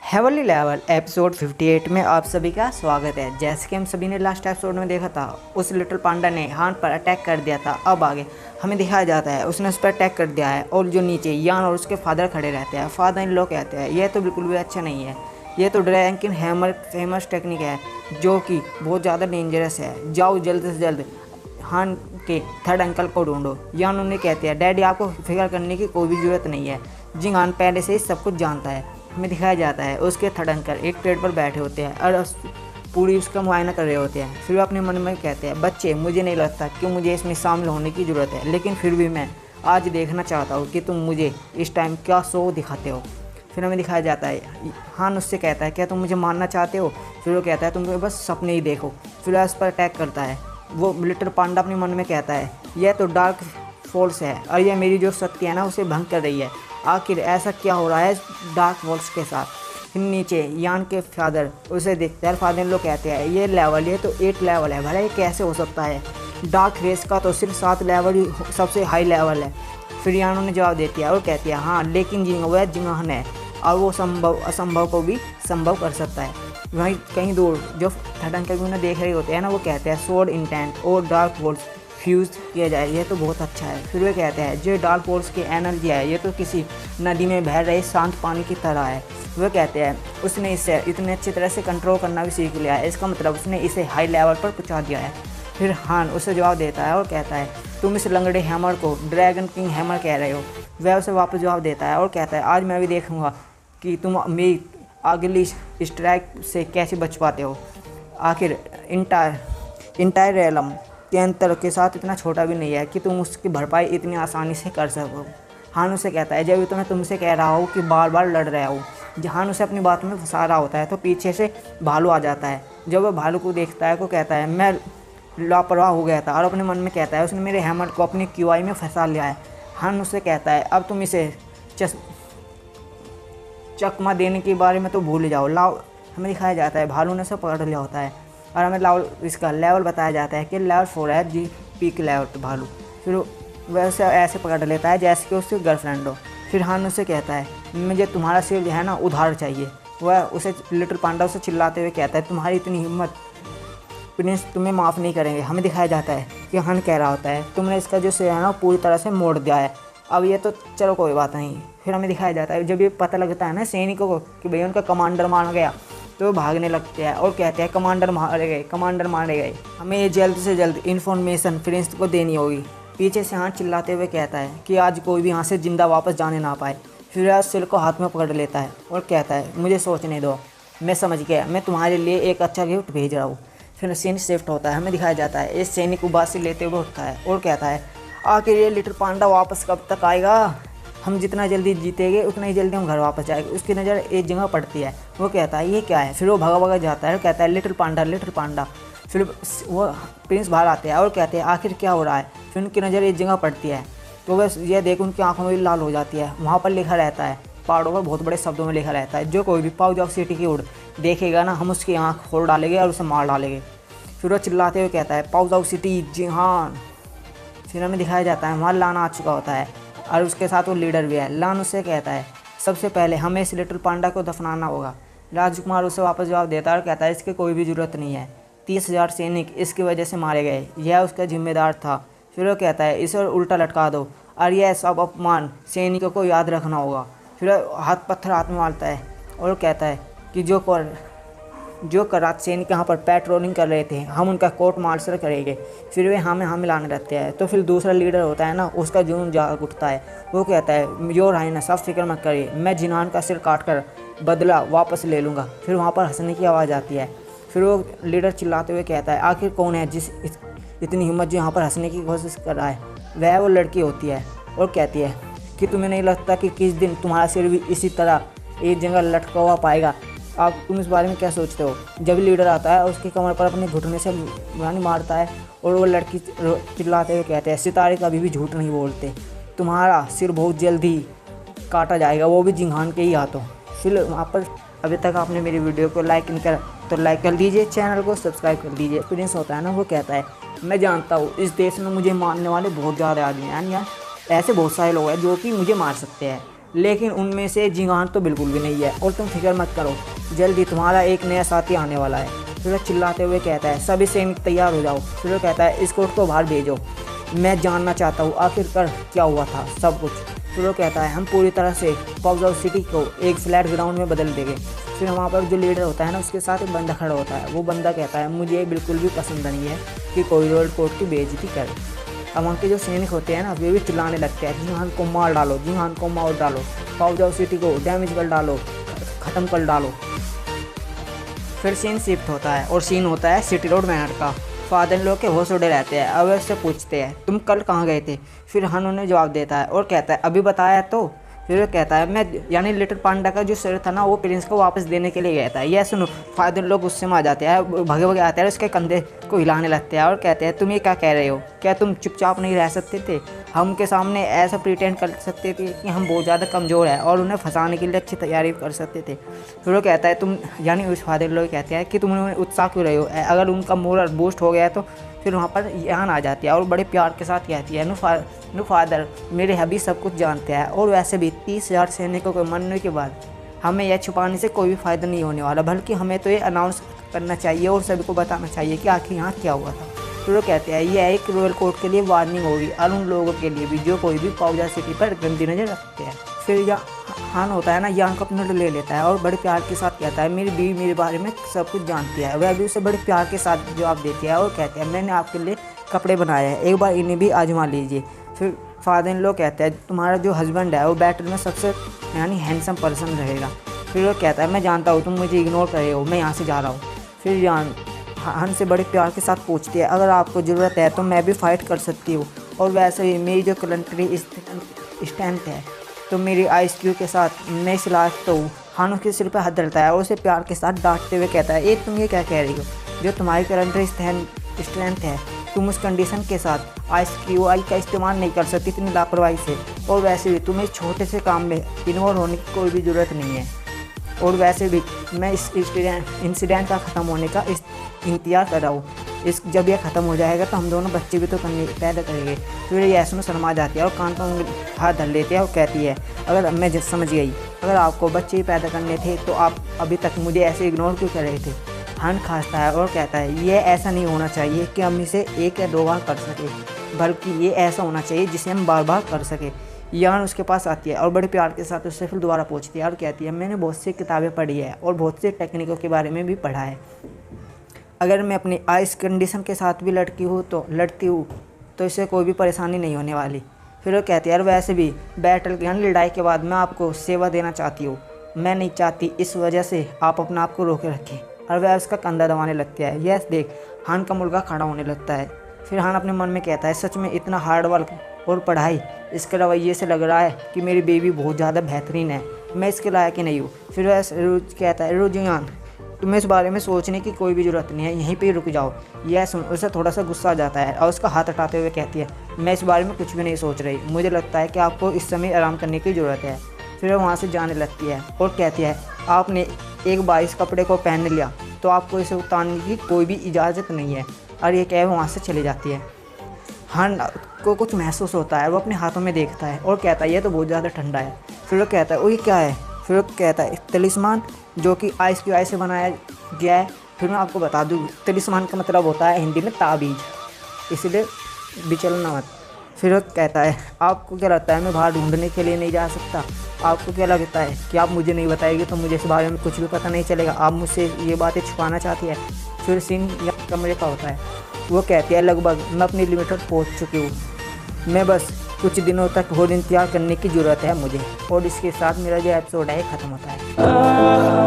Heavenly level episode 58 में आप सभी का स्वागत है। जैसे कि हम सभी ने लास्ट एपिसोड में देखा था, उस लिटिल पांडा ने हान पर अटैक कर दिया था। अब आगे हमें दिखाया जाता है उसने उस पर अटैक कर दिया है और जो नीचे यान और उसके फादर खड़े रहते हैं। फादर इन लोग कहते हैं यह तो बिल्कुल भी अच्छा नहीं है, ये तो ड्रैगन हैमर फेमस टेक्निक है जो कि बहुत ज़्यादा डेंजरस है। जाओ जल्द से जल्द हान के थर्ड अंकल को ढूंढो। यान उन्हें कहते हैं डैडी आपको फिक्र करने की कोई भी ज़रूरत नहीं है, जिंग हान पहले से ही सब कुछ जानता है। हमें दिखाया जाता है उसके थर्ड अंकल एक पेड़ पर बैठे होते हैं और पूरी उसका मुआयना कर रहे होते हैं। फिर वो अपने मन में कहते हैं बच्चे मुझे नहीं लगता कि मुझे इसमें शामिल होने की ज़रूरत है, लेकिन फिर भी मैं आज देखना चाहता हूँ कि तुम मुझे इस टाइम क्या शो दिखाते हो। फिर हमें दिखाया जाता है हान उससे कहता है क्या तुम मुझे मारना चाहते हो। फिर वो कहता है तुम बस सपने ही देखो। फिर वह उस पर अटैक करता है। वो लिटिल पांडा अपने मन में कहता है यह तो डार्क फोर्स है और यह मेरी जो शक्ति है ना उसे भंग कर रही है। आखिर ऐसा क्या हो रहा है डार्क फोर्स के साथ। फिर नीचे यान के फादर उसे देखते हैं। फादर लोग कहते हैं ये लेवल ये तो 8 लेवल है, भला ये कैसे हो सकता है। डार्क रेस का तो सिर्फ 7 लेवल ही सबसे हाई लेवल है। फिर यान उन्हें जवाब देती है और कहती है हाँ लेकिन वह जिंगहन है और वो असंभव को भी संभव कर सकता है। वहीं कहीं दूर जो थर्ड अंकल भी उन्हें देख रहे होते हैं ना, वो कहते हैं सोर्ड इंटेंट और डार्क फोर्स फ्यूज़ किया जाए, ये तो बहुत अच्छा है। फिर वे कहते हैं जो डार्क फोर्स की एनर्जी है ये तो किसी नदी में बह रहे शांत पानी की तरह है। वे कहते हैं उसने इसे इतने अच्छी तरह से कंट्रोल करना भी सीख लिया है, इसका मतलब उसने इसे हाई लेवल पर पहुंचा दिया है। फिर हान उसे जवाब देता है और कहता है तुम इस लंगड़े हैमर को ड्रैगन किंग हैमर कह रहे हो। वह उसे वापस जवाब देता है और कहता है आज मैं भी देखूँगा कि तुम मेरी अगली स्ट्राइक से कैसे बच पाते हो। आखिर इंटायर रेलम के अंतर के साथ इतना छोटा भी नहीं है कि तुम उसकी भरपाई इतनी आसानी से कर सको। हान उसे कहता है जब तो मैं तुमसे कह रहा हूँ कि बार बार लड़ रहा हूँ। हान उसे अपनी बात में फंसा रहा होता है तो पीछे से भालू आ जाता है। जब वह भालू को देखता है तो कहता है मैं लापरवाह हो गया था और अपने मन में कहता है उसने मेरे हैमर को अपनी क्यूआई में फंसा लिया है। हान उससे कहता है अब तुम इसे चकमा देने के बारे में तो भूल जाओ। लाओ हमें दिखाया जाता है भालू ने उसे पकड़ लिया होता है और हमें इसका लेवल बताया जाता है कि लेवल 4 है जी पीक लेवल पे भालू। फिर वह उसे ऐसे पकड़ लेता है जैसे कि उसकी गर्लफ्रेंड हो। फिर हान उसे कहता है मुझे तुम्हारा सिर जो है ना उधार चाहिए। वह उसे लिटिल पांडा उसे चिल्लाते हुए कहता है तुम्हारी इतनी हिम्मत, प्रिंस तुम्हें माफ़ नहीं करेंगे। हमें दिखाया जाता है कि हान कह रहा होता है तुमने इसका जो सिर है ना पूरी तरह से मोड़ दिया है, अब ये तो चलो कोई बात नहीं। फिर हमें दिखाया जाता है जब ये पता लगता है ना सैनिकों को कि भैया उनका कमांडर मार गया तो वो भागने लगते हैं और कहते हैं कमांडर मारे गए। हमें ये जल्द से जल्द इन्फॉर्मेशन प्रिंस को देनी होगी। पीछे से हाथ चिल्लाते हुए कहता है कि आज कोई भी यहाँ से जिंदा वापस जाने ना पाए। फिर वह सिर को हाथ में पकड़ लेता है और कहता है मुझे सोचने दो, मैं समझ गया, मैं तुम्हारे लिए एक अच्छा गिफ्ट भेज रहा हूँ। फिर सीन शिफ्ट होता है। हमें दिखाया जाता है इस सैनिक उबासी लेते हुए उठता है और कहता है आखिर ये लिटिल पांडा वापस कब तक आएगा। हम जितना जल्दी जीतेंगे उतना ही जल्दी हम घर वापस जाएंगे। उसकी नज़र एक जगह पड़ती है। वो कहता है ये क्या है। फिर वो भगा भगा जाता है, कहता है लिटिल पांडा। फिर वो प्रिंस बाहर आते हैं और कहते हैं आखिर क्या हो रहा है। फिर उनकी नज़र एक जगह पड़ती है तो वह यह देख उनकी आंखों में लाल हो जाती है। वहाँ पर लिखा रहता है पहाड़ों पर बहुत बड़े शब्दों में लिखा रहता है जो कोई भी पाउजाव सिटी की ओर देखेगा ना हम उसकी आँख फोड़ डालेंगे और उसे मार डालेंगे। फिर वो चिल्लाते हुए कहता है पाउजाव सिटी जी हाँ। फिर हमें दिखाया जाता है वहाँ लान आ चुका होता है और उसके साथ वो लीडर भी है। लान उससे कहता है सबसे पहले हमें इस लिटिल पांडा को दफनाना होगा। राजकुमार उसे वापस जवाब देता है और कहता है इसकी कोई भी ज़रूरत नहीं है, 30,000 सैनिक इसकी वजह से मारे गए, यह उसका जिम्मेदार था। फिर वो कहता है इसे उल्टा लटका दो और यह सब अपमान सैनिकों को याद रखना होगा। फिर हाथ पत्थर हाथ में मारता है और कहता है कि जो कर रात सैनिक यहाँ पर पेट्रोलिंग कर रहे थे हम उनका कोर्ट मार्शल करेंगे। फिर वे हमें लाने रहते हैं। तो फिर दूसरा लीडर होता है ना उसका जुनून जाग उठता है। वो कहता है योर हाइनेस सब फिक्र मत करिए, मैं जिनान का सिर काट कर बदला वापस ले लूँगा। फिर वहाँ पर हंसने की आवाज़ आती है। फिर वो लीडर चिल्लाते हुए कहता है आखिर कौन है जिस इतनी हिम्मत जो यहाँ पर हंसने की कोशिश कर रहा है। वह वो लड़की होती है और कहती है कि तुम्हें नहीं लगता कि किस दिन तुम्हारा सिर भी इसी तरह एक जगह लटका हुआ पाएगा। आप तुम इस बारे में क्या सोचते हो। जब लीडर आता है उसकी कमर पर अपने घुटने से मारता है और वो लड़की चिल्लाते हुए कहते हैं सितारे कभी भी झूठ नहीं बोलते, तुम्हारा सिर बहुत जल्दी काटा जाएगा, वो भी जिंगहान के ही हाथों। फिर वहाँ पर अभी तक आपने मेरी वीडियो को लाइक नहीं करा तो लाइक कर दीजिए, चैनल को सब्सक्राइब कर दीजिए। प्रिंस होता है ना वो कहता है मैं जानता हूँ इस देश में मुझे मारने वाले बहुत ज़्यादा आदमी हैं, यानी ऐसे बहुत सारे लोग हैं जो कि मुझे मार सकते हैं, लेकिन उनमें से जिहान तो बिल्कुल भी नहीं है और तुम फिक्र मत करो, जल्दी तुम्हारा एक नया साथी आने वाला है। फिर वो चिल्लाते हुए कहता है सभी सैनिक तैयार हो जाओ। फिर वो कहता है स्कॉट को बाहर भेजो, मैं जानना चाहता हूँ आखिरकार क्या हुआ था सब कुछ। फिर वो कहता है हम पूरी तरह से पाउजाउ सिटी को एक फ्लैट ग्राउंड में बदल देंगे। फिर वहाँ पर जो लीडर होता है ना, उसके साथ एक बंदा खड़ा होता है। वो बंदा कहता है मुझे बिल्कुल भी पसंद नहीं है कि कोई रोड कोर्ट की बेइज्जती करे। अब वहाँ के जो सैनिक होते हैं ना, वे भी चिल्लाने लगते हैं जिहान को मार डालो, जिहान को मार डालो, पाउजाउ सिटी को डैमेज कर डालो, ख़त्म कर डालो। फिर सीन शिफ्ट होता है और सीन होता है सिटी रोड मैनर का। फादर लोग के होश उड़े रहते हैं। अब उससे पूछते हैं तुम कल कहाँ गए थे। फिर हन उन्हें जवाब देता है और कहता है अभी बताया तो। फिर वो कहता है मैं यानी लिटिल पांडा का जो सर था ना, वो प्रिंस को वापस देने के लिए गया था। यह सुनो, फादर लोग गुस्से में आ जाते हैं, भगे भगे आते हैं, उसके कंधे को हिलाने लगते हैं और कहते हैं तुम ये क्या कह रहे हो, क्या तुम चुपचाप नहीं रह सकते थे, हम उनके सामने ऐसा प्रिटेंड कर सकते थे कि हम बहुत ज़्यादा कमज़ोर हैं और उन्हें फंसाने के लिए अच्छी तैयारी कर सकते थे। फिर वो कहता है तुम यानी उस फादर लोग कहते हैं कि तुम उन्हें उत्साह क्यों रहे हो, अगर उनका मोरल बूस्ट हो गया तो। फिर वहाँ पर यान आ जाती है और बड़े प्यार के साथ कहती है नो फादर, मेरे हबी सब कुछ जानते हैं और वैसे भी 30,000 सैनिकों को मरने के बाद हमें यह छुपाने से कोई भी फ़ायदा नहीं होने वाला, बल्कि हमें तो ये अनाउंस करना चाहिए और सभी को बताना चाहिए कि आखिर यहाँ क्या हुआ था। फिर वो कहते हैं यह एक रॉयल कोर्ट के लिए वार्निंग होगी और उन लोगों के लिए भी जो कोई भी पाउजा सिटी पर गंदी नज़र रखते हैं। फिर हान होता है ना, यान को अपने ले लेता है और बड़े प्यार के साथ कहता है मेरी बीवी मेरे बारे में सब कुछ जानती है। वह भी उसे बड़े प्यार के साथ जवाब देती है और कहते हैं मैंने आपके लिए कपड़े बनाए हैं, एक बार इन्हें भी आजमा लीजिए। फिर फादर इन लोग कहते हैं तुम्हारा जो हस्बैंड है वो बैटल में सबसे यानी हैंडसम पर्सन रहेगा। फिर वो कहता है मैं जानता हूँ तुम मुझे इग्नोर कर रहे हो, मैं यहाँ से जा रहा हूँ। फिर यान हन से बड़े प्यार के साथ पूछती है अगर आपको ज़रूरत है तो मैं भी फाइट कर सकती हूँ, और वैसे ही मेरी जो कलेंट्री स्ट्रेंथ है तो मेरी आइस क्यू के साथ मैं इस लायक तो हूँ। हान उसके सिर पर हाथ डलता है और उसे प्यार के साथ डांटते हुए कहता है तुम ये क्या कह रही हो, जो तुम्हारी कलेंट्री स्ट्रेंथ है तुम उस कंडीशन के साथ आइस क्यू आई का इस्तेमाल नहीं कर सकती इतनी लापरवाही से, और वैसे भी तुम्हें छोटे से काम में इन्वॉल्व होने की कोई भी ज़रूरत नहीं है, और वैसे भी मैं इस इंसिडेंट का ख़त्म होने का इंतजार कर रहा हूँ। जब यह ख़त्म हो जाएगा तो हम दोनों बच्चे भी तो पैदा करेंगे। फिर ये ऐसे में शर्मा जाती है और कान पर हाथ धर लेती है और कहती है अगर मैं समझ गई, अगर आपको बच्चे ही पैदा करने थे तो आप अभी तक मुझे ऐसे इग्नोर क्यों कर रहे थे। हन खांसता है और कहता है ये ऐसा नहीं होना चाहिए कि हम इसे 1 या 2 बार कर सके, बल्कि ये ऐसा होना चाहिए जिसे हम बार बार कर सके। यान उसके पास आती है और बड़े प्यार के साथ उससे फिर दोबारा पूछती है और कहती है मैंने बहुत सी किताबें पढ़ी है और बहुत से टेक्निकों के बारे में भी पढ़ा है, अगर मैं अपनी आइस कंडीशन के साथ भी लड़ती हूँ तो इससे कोई भी परेशानी नहीं होने वाली। फिर वो कहती है यार वैसे भी बैटल यानी लड़ाई के बाद मैं आपको सेवा देना चाहती हूँ, मैं नहीं चाहती इस वजह से आप अपने आप को रोके रखें। और वह उसका कंधा दबाने लगता है। यस देख, हान का मुर्गा खड़ा होने लगता है। फिर हान अपने मन में कहता है सच में इतना हार्ड वर्क और पढ़ाई, इसके रवैये से लग रहा है कि मेरी बेबी बहुत ज़्यादा बेहतरीन है, मैं इसके लायक ही नहीं हूँ। फिर वह रोज कहता है रुझान तुम्हें इस बारे में सोचने की कोई भी ज़रूरत नहीं है, यहीं पे रुक जाओ। यह सुन उसे थोड़ा सा गुस्सा आ जाता है और उसका हाथ हटाते हुए कहती है मैं इस बारे में कुछ भी नहीं सोच रही, मुझे लगता है कि आपको इस समय आराम करने की ज़रूरत है। फिर वह वहाँ से जाने लगती है और कहती है आपने एक बार इस कपड़े को पहन लिया तो आपको इसे उतारने की कोई भी इजाज़त नहीं है। और ये कह वहाँ से चली जाती है। हन को कुछ महसूस होता है, वो अपने हाथों में देखता है और कहता है ये तो बहुत ज़्यादा ठंडा है। फिर वो कहता है वो ये क्या है। फिर वो कहता है तलिस्मान जो कि आइस की आइस से बनाया गया है। फिर मैं आपको बता दूँ तलिस्मान का मतलब होता है हिंदी में ताबीज़, इसलिए बिचलना मत। फिर वो कहता है आपको क्या लगता है मैं बाहर ढूंढने के लिए नहीं जा सकता, आपको क्या लगता है कि आप मुझे नहीं बताएंगे तो मुझे इस बारे में कुछ भी पता नहीं चलेगा, आप मुझसे ये बातें छुपाना चाहती है। फिर सिंह या कमरे का होता है, वो कहती है लगभग मैं अपनी लिमिट तक पहुँच चुकी हूँ, मैं बस कुछ दिनों तक और इंतजार करने की ज़रूरत है मुझे। और इसके साथ मेरा जो एपिसोड है ख़त्म होता है।